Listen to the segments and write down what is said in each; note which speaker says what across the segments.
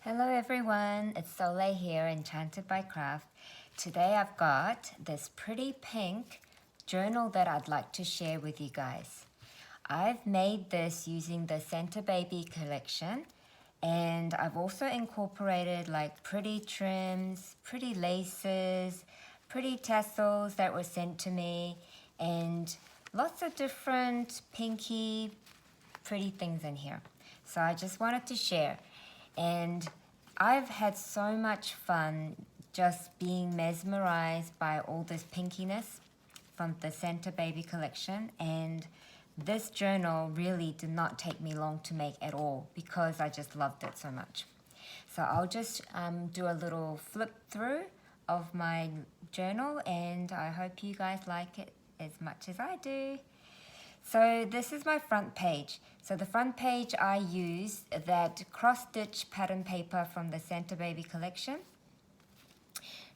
Speaker 1: Hello everyone, it's Soleil here, Enchanted by Craft. Today I've got this pretty pink journal that I'd like to share with you guys. I've made this using the Santababy collection, and I've also incorporated like pretty trims, pretty laces, pretty tassels that were sent to me, and lots of different pinky pretty things in here. So I just wanted to share. And I've had so much fun just being mesmerized by all this pinkiness from the Santababy collection, and this journal really did not take me long to make at all because I just loved it so much. So I'll just do a little flip through of my journal, and I hope you guys like it as much as I do. So this is my front page. So the front page I used that cross-stitch pattern paper from the Santababy collection.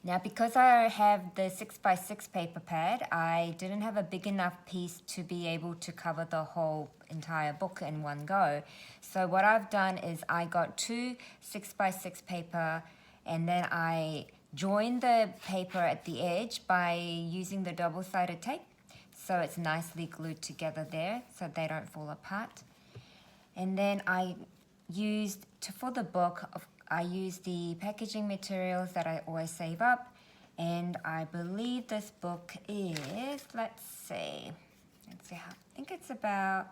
Speaker 1: Now because I have the 6x6 paper pad, I didn't have a big enough piece to be able to cover the whole entire book in one go. So what I've done is I got two 6x6 paper, and then I joined the paper at the edge by using the double-sided tape. So it's nicely glued together there so they don't fall apart. And then I used, for the book, I used the packaging materials that I always save up. And I believe this book is, let's see, I think it's about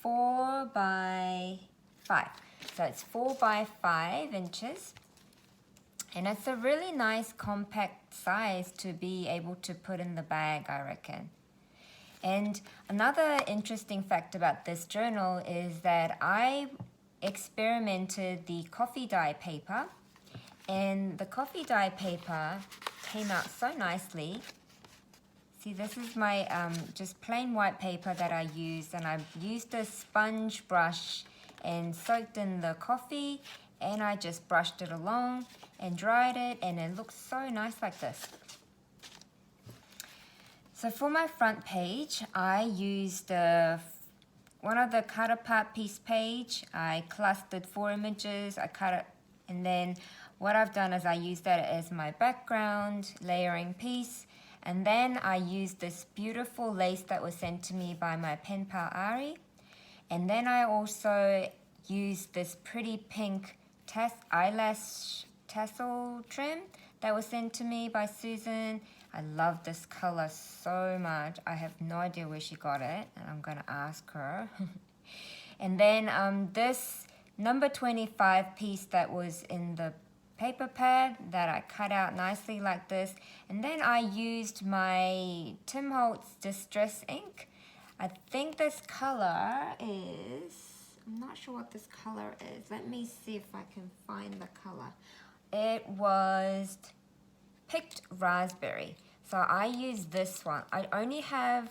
Speaker 1: 4 by 5. So it's 4 by 5 inches. And it's a really nice compact size to be able to put in the bag, I reckon. And another interesting fact about this journal is that I experimented the coffee dye paper, and the coffee dye paper came out so nicely. See, this is my just plain white paper that I used, and I used a sponge brush and soaked in the coffee, and I just brushed it along and dried it, and it looks so nice like this. So for my front page, I used one of the cut apart piece page. I clustered 4 images, I cut it, and then what I've done is I used that as my background layering piece, and then I used this beautiful lace that was sent to me by my pen pal Ari, and then I also used this pretty pink eyelash tassel trim that was sent to me by Susan. I love this color so much. I have no idea where she got it, and I'm gonna ask her. And then this number 25 piece that was in the paper pad that I cut out nicely like this. And then I used my Tim Holtz Distress ink. I think this color is, I'm not sure what this color is. Let me see if I can find the color. It was Picked Raspberry. So I use this one. I only have,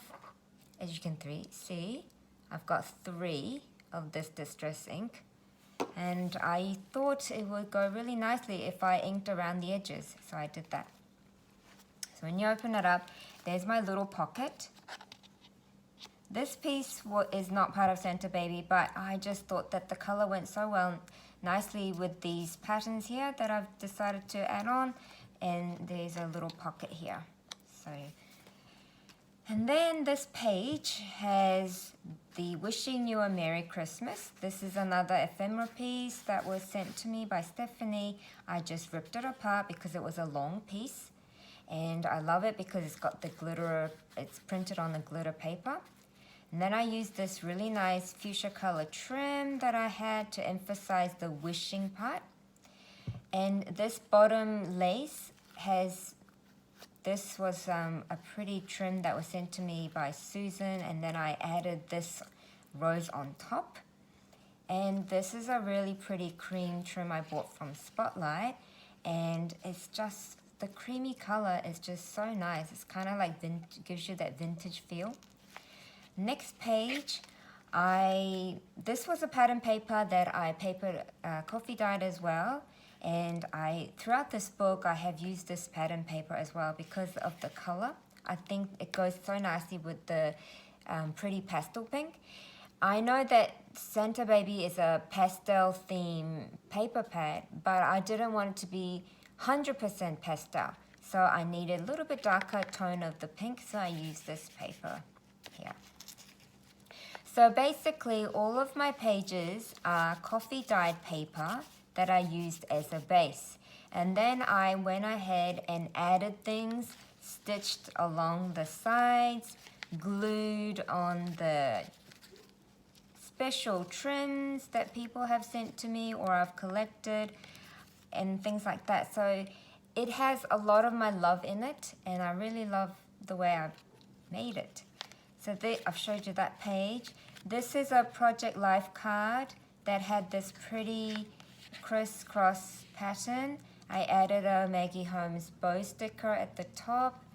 Speaker 1: as you can see, I've got 3 of this distress ink, and I thought it would go really nicely if I inked around the edges, so I did that. So when you open it up, there's my little pocket. This piece is not part of Santababy, but I just thought that the color went so well nicely with these patterns here that I've decided to add on. And there's a little pocket here. So, and then this page has the Wishing You a Merry Christmas. This is another ephemera piece that was sent to me by Stephanie. I just ripped it apart because it was a long piece, and I love it because it's got the glitter, it's printed on the glitter paper. And then I used this really nice fuchsia color trim that I had to emphasize the wishing part. And this bottom lace this was a pretty trim that was sent to me by Susan, and then I added this rose on top. And this is a really pretty cream trim I bought from Spotlight, and it's just, the creamy color is just so nice. It's kind of like gives you that vintage feel. Next page, this was a pattern paper that I coffee dyed as well. And throughout this book, I have used this pattern paper as well because of the color. I think it goes so nicely with the pretty pastel pink. I know that Santababy is a pastel theme paper pad, but I didn't want it to be 100% pastel. So I needed a little bit darker tone of the pink, so I used this paper here. So basically all of my pages are coffee dyed paper that I used as a base. And then I went ahead and added things, stitched along the sides, glued on the special trims that people have sent to me or I've collected and things like that. So it has a lot of my love in it, and I really love the way I've made it. So I've showed you that page. This is a Project Life card that had this pretty crisscross pattern. I added a Maggie Holmes bow sticker at the top,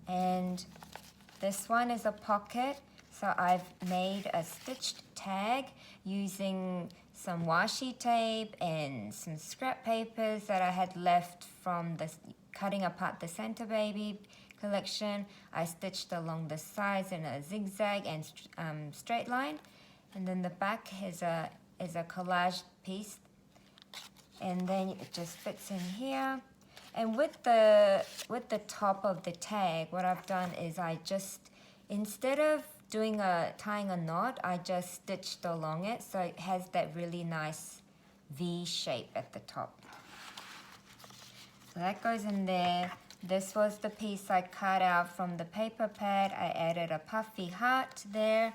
Speaker 1: and this one is a pocket. So I've made a stitched tag using some washi tape and some scrap papers that I had left from the cutting apart the Santababy collection. I stitched along the sides in a zigzag and straight line, and then the back is a collage piece, and then it just fits in here. And with the top of the tag, what I've done is I just, instead of tying a knot, I just stitched along it, so it has that really nice V shape at the top. So that goes in there. This was the piece I cut out from the paper pad. I added a puffy heart there.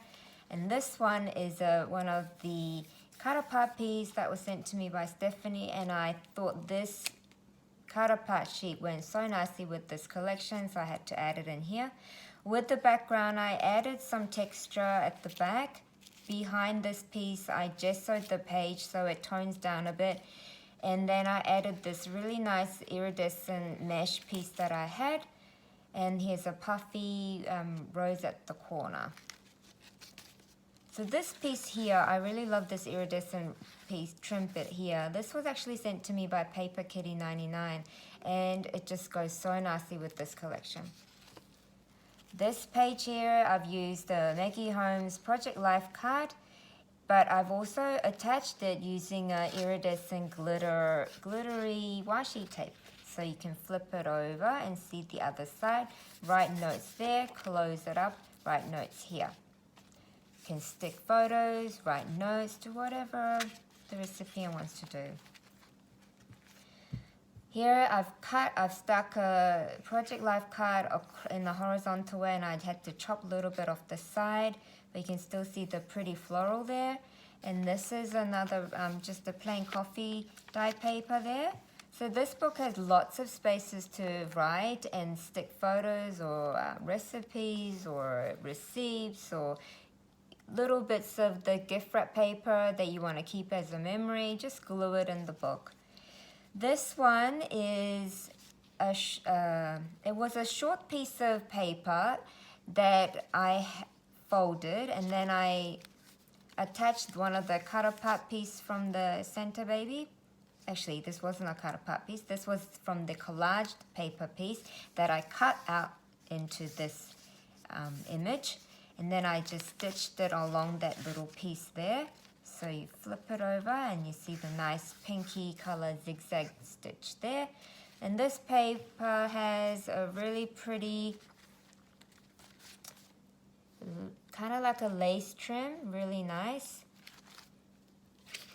Speaker 1: And this one is one of the cut apart pieces that was sent to me by Stephanie, and I thought this cut apart sheet went so nicely with this collection, so I had to add it in here. With the background, I added some texture at the back. Behind this piece, I gessoed the page so it tones down a bit. And then I added this really nice iridescent mesh piece that I had. And here's a puffy rose at the corner. So this piece here, I really love this iridescent piece, trim bit here. This was actually sent to me by Paper Kitty 99, and it just goes so nicely with this collection. This page here, I've used the Maggie Holmes Project Life card, but I've also attached it using a iridescent glittery washi tape. So you can flip it over and see the other side. Write notes there, close it up, write notes here. You can stick photos, write notes, do whatever the recipient wants to do. Here I've stuck a Project Life card in the horizontal way, and I had to chop a little bit off the side, but you can still see the pretty floral there. And this is another, just a plain coffee dye paper there. So this book has lots of spaces to write and stick photos or recipes or receipts or little bits of the gift wrap paper that you want to keep as a memory. Just glue it in the book. This one is it was a short piece of paper that I folded, and then I attached one of the cut apart piece from the Santababy. Actually, this wasn't a cut apart piece. This was from the collaged paper piece that I cut out into this image. And then I just stitched it along that little piece there. So you flip it over and you see the nice pinky color zigzag stitch there. And this paper has a really pretty, kind of like a lace trim, really nice.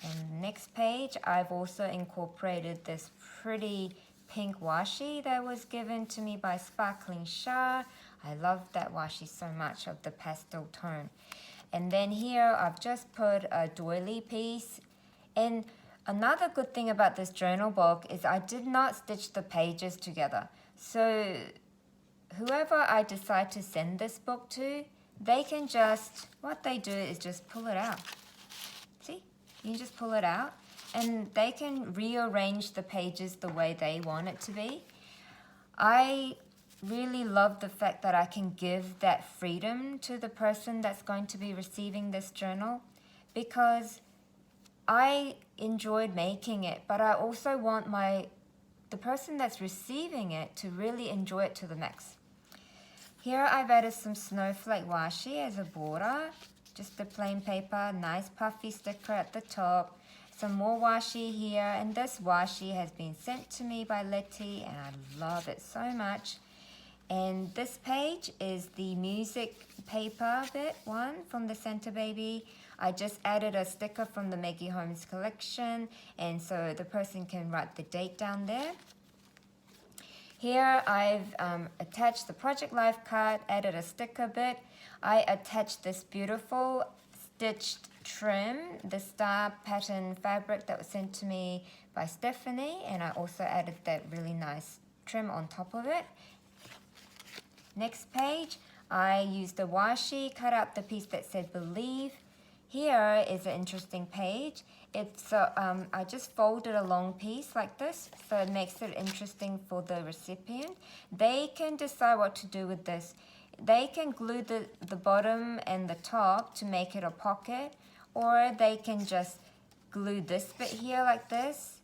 Speaker 1: And next page, I've also incorporated this pretty pink washi that was given to me by Sparkling Shah. I love that washi so much, of the pastel tone. And then here I've just put a doily piece. And another good thing about this journal book is I did not stitch the pages together. So whoever I decide to send this book to, they can just, what they do is just pull it out. See, you can just pull it out and they can rearrange the pages the way they want it to be. I really love the fact that I can give that freedom to the person that's going to be receiving this journal, because I enjoyed making it, but I also want the person that's receiving it to really enjoy it to the max. Here I've added some snowflake washi as a border, just the plain paper, nice puffy sticker at the top, some more washi here, and this washi has been sent to me by Letty and I love it so much. And this page is the music paper bit one from the Santababy. I just added a sticker from the Maggie Holmes collection, and so the person can write the date down there. Here I've attached the Project Life card, added a sticker bit. I attached this beautiful stitched trim, the star pattern fabric that was sent to me by Stephanie, and I also added that really nice trim on top of it. Next page, I used the washi, cut out the piece that said believe. Here is an interesting page. It's I just folded a long piece like this, so it makes it interesting for the recipient. They can decide what to do with this. They can glue the bottom and the top to make it a pocket, or they can just glue this bit here like this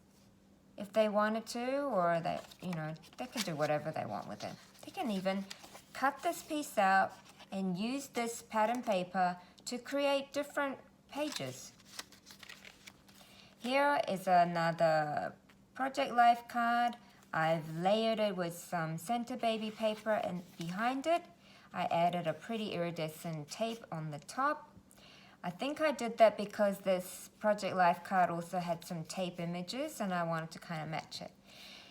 Speaker 1: if they wanted to, or they can do whatever they want with it. They can even cut this piece out and use this pattern paper to create different pages. Here is another Project Life card. I've layered it with some Santababy paper, and behind it I added a pretty iridescent tape on the top. I think I did that because this Project Life card also had some tape images and I wanted to kind of match it.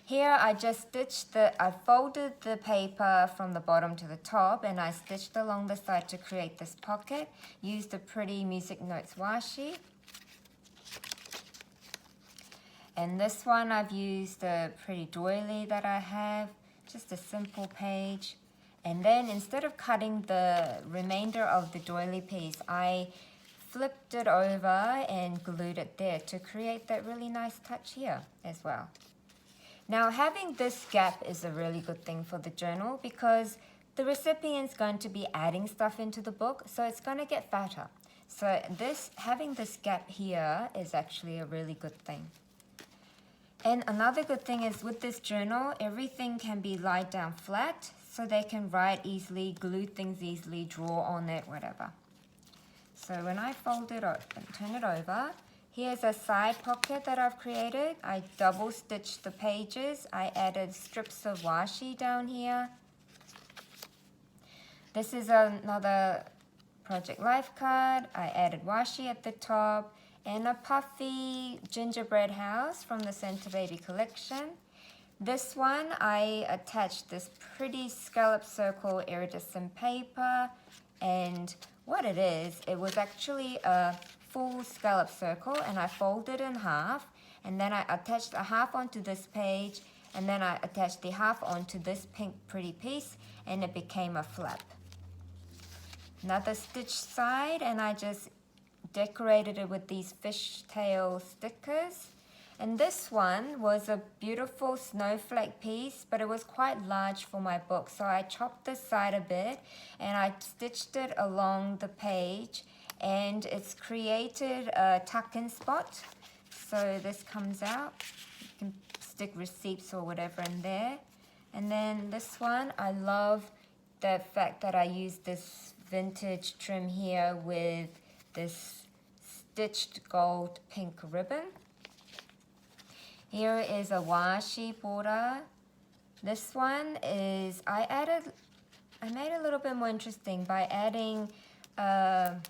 Speaker 1: Here I just I folded the paper from the bottom to the top and I stitched along the side to create this pocket. Used a pretty music notes washi. And this one I've used a pretty doily that I have, just a simple page. And then instead of cutting the remainder of the doily piece, I flipped it over and glued it there to create that really nice touch here as well. Now having this gap is a really good thing for the journal because the recipient's going to be adding stuff into the book, so it's going to get fatter. So having this gap here is actually a really good thing. And another good thing is with this journal, everything can be laid down flat, so they can write easily, glue things easily, draw on it, whatever. So when I fold it up and turn it over, here's a side pocket that I've created. I double stitched the pages. I added strips of washi down here. This is another Project Life card. I added washi at the top and a puffy gingerbread house from the Santababy collection. This one, I attached this pretty scallop circle iridescent paper, and what it was actually a full scallop circle, and I folded in half, and then I attached a half onto this page, and then I attached the half onto this pink pretty piece, and it became a flap. Another stitch side, and I just decorated it with these fishtail stickers. And this one was a beautiful snowflake piece, but it was quite large for my book. So I chopped this side a bit and I stitched it along the page, and it's created a tuck-in spot. So this comes out. You can stick receipts or whatever in there. And then this one, I love the fact that I used this vintage trim here with this stitched gold pink ribbon. Here is a washi border. This one is, I made it a little bit more interesting by adding, what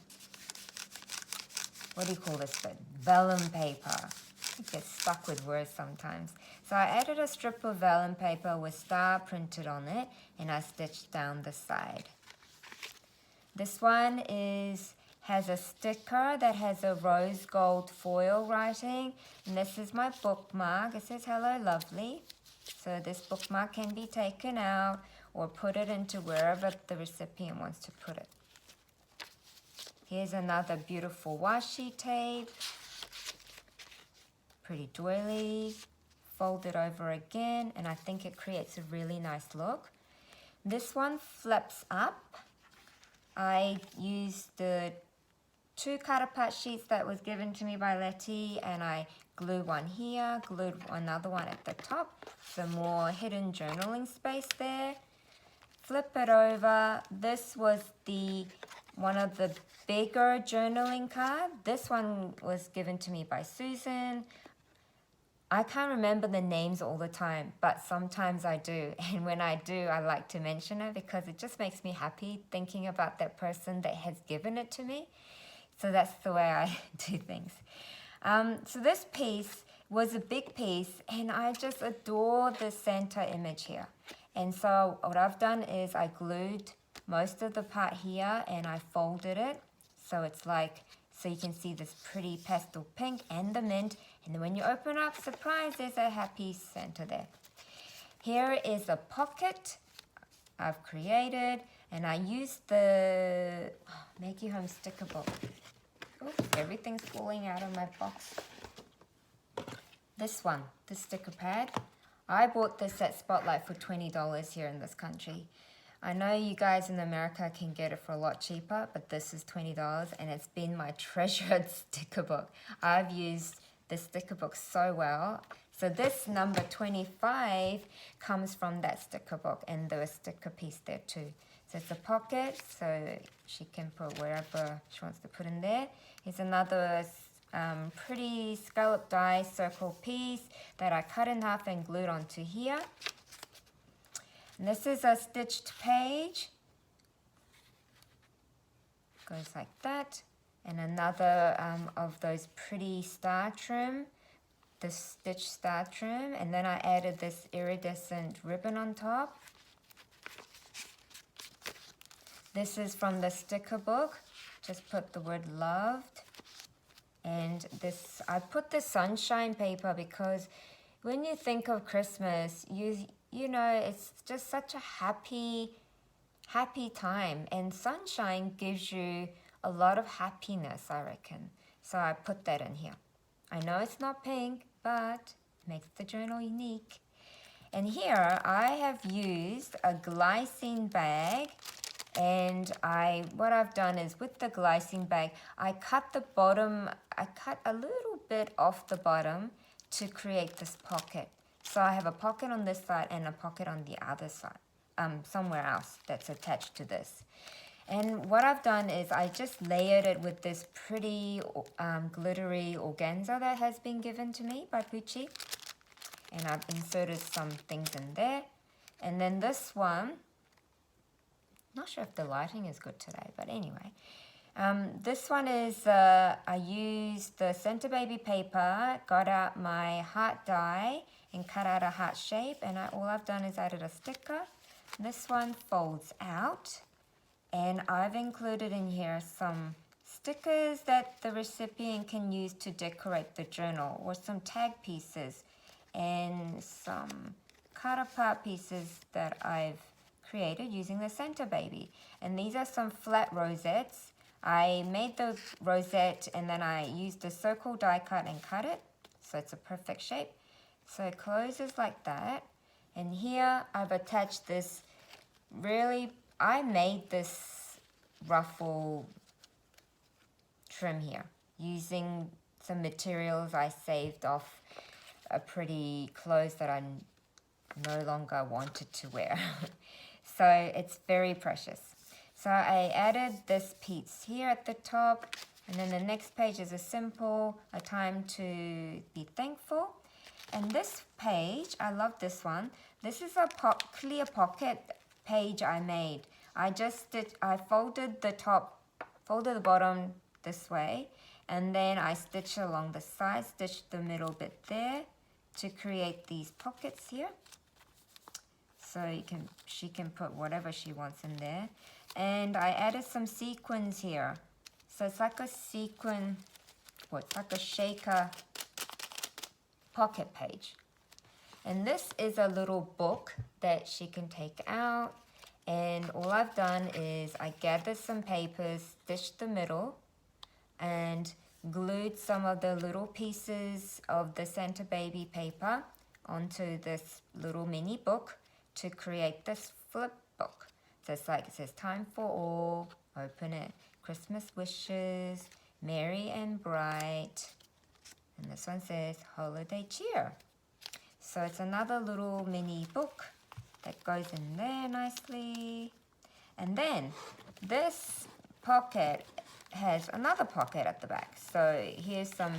Speaker 1: do you call this bit? Vellum paper. I get stuck with words sometimes. So I added a strip of vellum paper with star printed on it, and I stitched down the side. This one has a sticker that has a rose gold foil writing, and this is my bookmark. It says hello lovely, so this bookmark can be taken out or put it into wherever the recipient wants to put it. Here's another beautiful washi tape, pretty doily, fold it over again, and I think it creates a really nice look. This one flips up. I used the 2 cut-apart sheets that was given to me by Letty, and I glued one here, glued another one at the top, some more hidden journaling space there. Flip it over. This was one of the bigger journaling card. This one was given to me by Susan. I can't remember the names all the time, but sometimes I do. And when I do, I like to mention it because it just makes me happy thinking about that person that has given it to me. So that's the way I do things. So this piece was a big piece, and I just adore the Santa image here. And so what I've done is I glued most of the part here and I folded it. So it's like, so you can see this pretty pastel pink and the mint. And then when you open up, surprise, there's a happy Santa there. Here is a pocket I've created, and I used the Make Your Home sticker book. Oops, everything's falling out of my box. This one, the sticker pad. I bought this at Spotlight for $20 here in this country. I know you guys in America can get it for a lot cheaper, but this is $20 and it's been my treasured sticker book. I've used this sticker book so well. So this number 25 comes from that sticker book, and there was a sticker piece there too. So it's a pocket, so she can put wherever she wants to put in there. Here's another pretty scallop die circle piece that I cut in half and glued onto here. And this is a stitched page. Goes like that. And another of those pretty star trim, the stitched star trim. And then I added this iridescent ribbon on top. This is from the sticker book. Just put the word loved. And this, I put the sunshine paper because when you think of Christmas, you know, it's just such a happy time. And sunshine gives you a lot of happiness, I reckon. So I put that in here. I know it's not pink, but it makes the journal unique. And here I have used a glycine bag. And what I've done is with the glycine bag, I cut a little bit off the bottom to create this pocket. So I have a pocket on this side and a pocket on the other side, somewhere else that's attached to this. And what I've done is I just layered it with this pretty glittery organza that has been given to me by Pucci. And I've inserted some things in there. And then this one, not sure if the lighting is good today, but anyway. This one is, I used the Santababy paper, got out my heart die and cut out a heart shape, and all I've done is added a sticker. This one folds out, and I've included in here some stickers that the recipient can use to decorate the journal, or some tag pieces, and some cut apart pieces that I've created using the Santababy. And these are some flat rosettes. I made the rosette and then I used the circle die cut and cut it, so it's a perfect shape. So it closes like that. And here I've attached this I made this ruffle trim here using some materials I saved off a pretty clothes that I no longer wanted to wear. So it's very precious. So I added this piece here at the top, and then the next page is a time to be thankful. And this page, I love this one. This is a clear pocket page I made. I folded the bottom this way, and then I stitched along the side, stitched the middle bit there to create these pockets here. So she can put whatever she wants in there. And I added some sequins here. So it's like a sequin, it's like a shaker pocket page. And this is a little book that she can take out. And all I've done is I gathered some papers, stitched the middle, and glued some of the little pieces of the Santababy paper onto this little mini book to create this flip book. So it's like, it says time for all, open it, Christmas wishes, merry and bright. And this one says holiday cheer. So it's another little mini book that goes in there nicely. And then this pocket has another pocket at the back. So here's some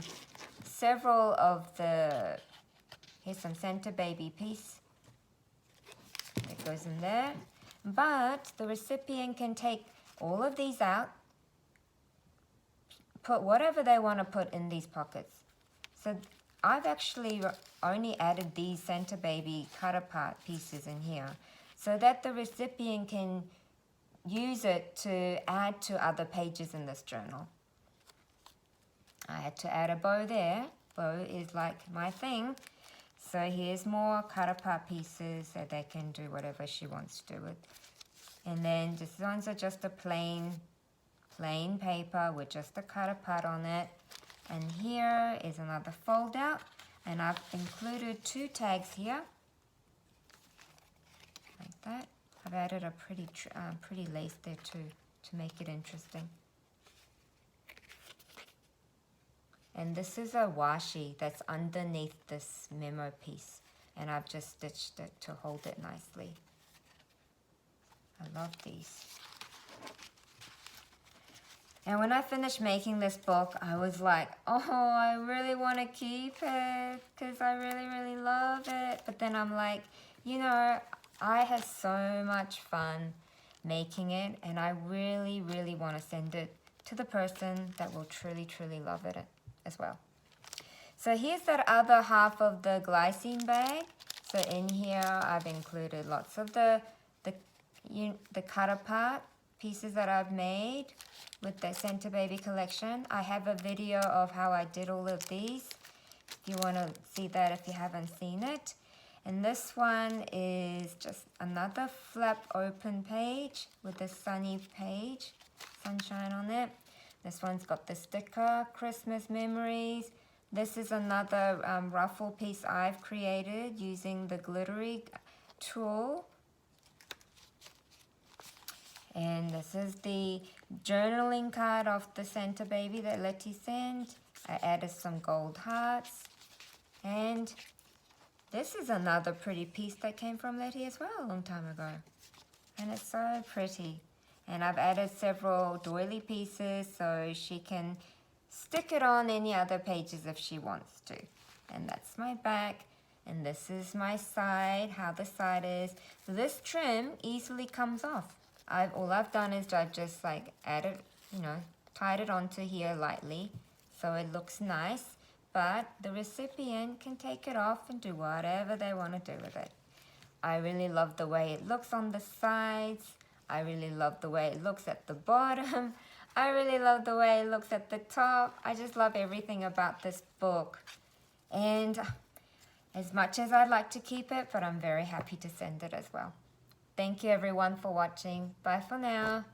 Speaker 1: Santababy piece that goes in there. But the recipient can take all of these out, put whatever they want to put in these pockets. So I've actually only added these Santababy cut apart pieces in here so that the recipient can use it to add to other pages in this journal. I had to add a bow there. Bow is like my thing. So here's more cut apart pieces so they can do whatever she wants to do with. And then these ones are just a plain paper with just a cut apart on it. And here is another fold out. And I've included 2 tags here. Like that. I've added a pretty lace there too to make it interesting. And this is a washi that's underneath this memo piece. And I've just stitched it to hold it nicely. I love these. And when I finished making this book, I was like, oh, I really want to keep it because I really, really love it. But then I'm like, you know, I had so much fun making it, and I really, really want to send it to the person that will truly, truly love it as well. So here's that other half of the glycine bag. So in here, I've included lots of the cut apart pieces that I've made with the Santababy collection. I have a video of how I did all of these, if you want to see that if you haven't seen it. And this one is just another flap open page with a sunny page, sunshine on it. This one's got the sticker, Christmas memories. This is another ruffle piece I've created using the glittery tool. And this is the journaling card of the Santababy that Letty sent. I added some gold hearts. And this is another pretty piece that came from Letty as well a long time ago. And it's so pretty. And I've added several doily pieces so she can stick it on any other pages if she wants to. And that's my back. And this is my side, how the side is. So this trim easily comes off. All I've done is I've just like added, tied it onto here lightly so it looks nice. But the recipient can take it off and do whatever they want to do with it. I really love the way it looks on the sides. I really love the way it looks at the bottom. I really love the way it looks at the top. I just love everything about this book. And as much as I'd like to keep it, but I'm very happy to send it as well. Thank you everyone for watching. Bye for now.